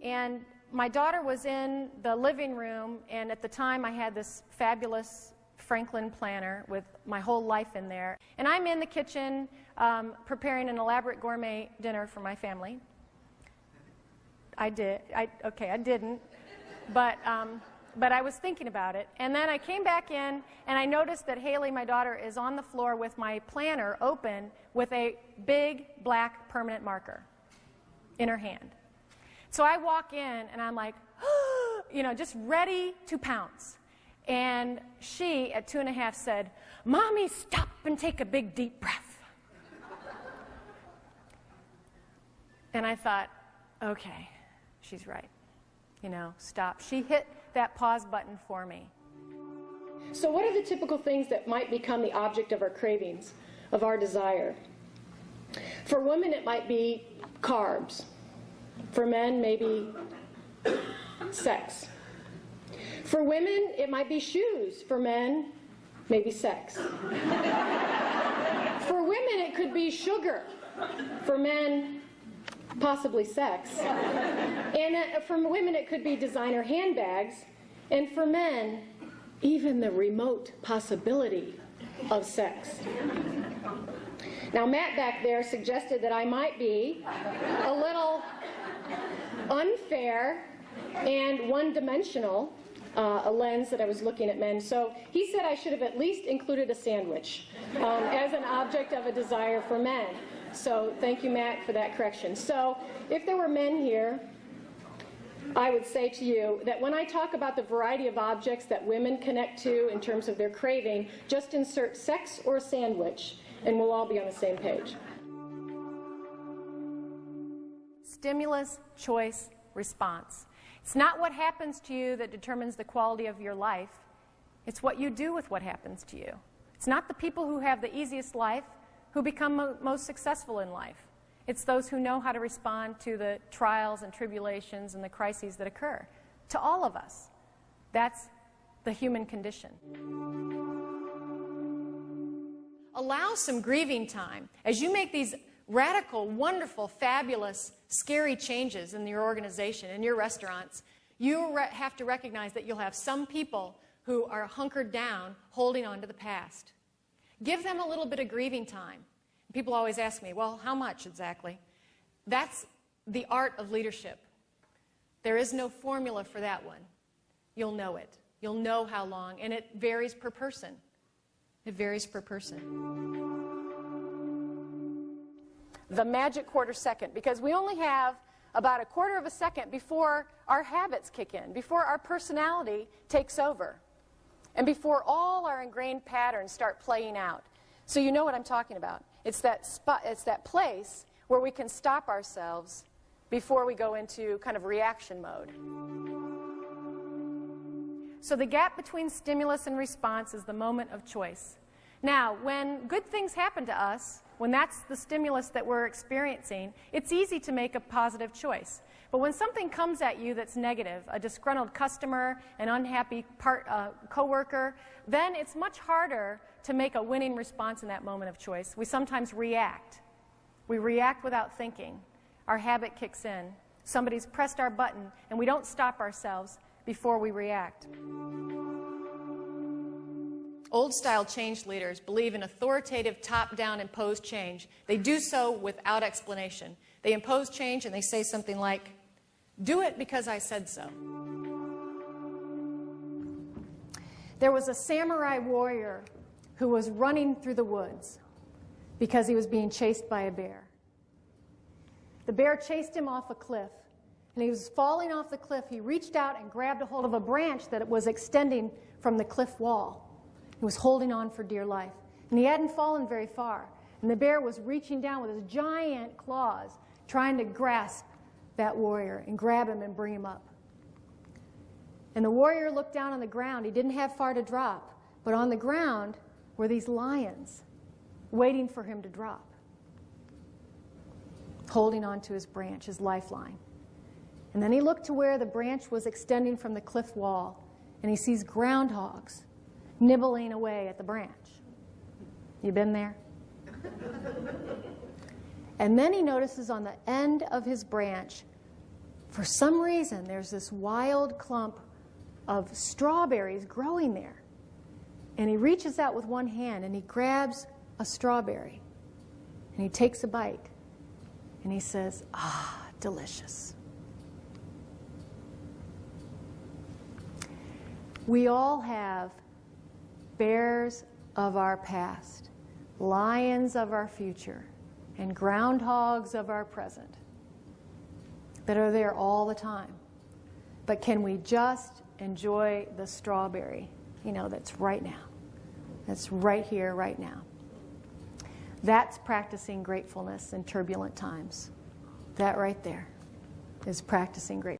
and my daughter was in the living room, and at the time I had this fabulous Franklin planner with my whole life in there. And I'm in the kitchen preparing an elaborate gourmet dinner for my family. I didn't. But I was thinking about it. And then I came back in, and I noticed that Haley, my daughter, is on the floor with my planner open with a big black permanent marker in her hand. So I walk in, and I'm like, you know, just ready to pounce. And she, at 2.5, said, "Mommy, stop and take a big, deep breath." And I thought, okay, she's right. You know, stop. She hit that pause button for me. So what are the typical things that might become the object of our cravings, of our desire? For women, it might be carbs. For men, maybe sex. For women, it might be shoes. For men, maybe sex. For women, it could be sugar. For men, possibly sex. And for women, it could be designer handbags. And for men, even the remote possibility of sex. Now, Matt back there suggested that I might be a little unfair and one-dimensional, a lens that I was looking at men. So he said I should have at least included a sandwich as an object of a desire for men. So thank you, Matt, for that correction. So if there were men here, I would say to you that when I talk about the variety of objects that women connect to in terms of their craving, just insert sex or sandwich, and we'll all be on the same page. Stimulus, choice, response. It's not what happens to you that determines the quality of your life. It's what you do with what happens to you. It's not the people who have the easiest life who become most successful in life. It's those who know how to respond to the trials and tribulations and the crises that occur. To all of us. That's the human condition. Allow some grieving time. As you make these radical, wonderful, fabulous, scary changes in your organization, in your restaurants, you have to recognize that you'll have some people who are hunkered down, holding on to the past. Give them a little bit of grieving time. People always ask me, well, how much exactly? That's the art of leadership. There is no formula for that one. You'll know it. You'll know how long, and it varies per person. It varies per person. The magic quarter second, because we only have about a quarter of a second before our habits kick in, before our personality takes over, and before all our ingrained patterns start playing out. So you know what I'm talking about. It's that spot, it's that place where we can stop ourselves before we go into kind of reaction mode. So the gap between stimulus and response is the moment of choice. Now, when good things happen to us, when that's the stimulus that we're experiencing, it's easy to make a positive choice. But when something comes at you that's negative, a disgruntled customer, an unhappy coworker, then it's much harder to make a winning response in that moment of choice. We sometimes react. We react without thinking. Our habit kicks in. Somebody's pressed our button, and we don't stop ourselves before we react. Old-style change leaders believe in authoritative, top-down imposed change. They do so without explanation. They impose change and they say something like, "Do it because I said so." There was a samurai warrior who was running through the woods because he was being chased by a bear. The bear chased him off a cliff, and he was falling off the cliff. He reached out and grabbed a hold of a branch that was extending from the cliff wall. He was holding on for dear life, and he hadn't fallen very far. And the bear was reaching down with his giant claws, trying to grasp that warrior and grab him and bring him up. And the warrior looked down on the ground. He didn't have far to drop, but on the ground were these lions waiting for him to drop, holding on to his branch, his lifeline. And then he looked to where the branch was extending from the cliff wall, and he sees groundhogs nibbling away at the branch. You been there? And then he notices on the end of his branch For some reason, there's this wild clump of strawberries growing there. And he reaches out with one hand and he grabs a strawberry. And he takes a bite. And he says, "Ah, delicious." We all have bears of our past, lions of our future, and groundhogs of our present that are there all the time. But can we just enjoy the strawberry, that's right now? That's right here, right now. That's practicing gratefulness in turbulent times. That right there is practicing gratefulness.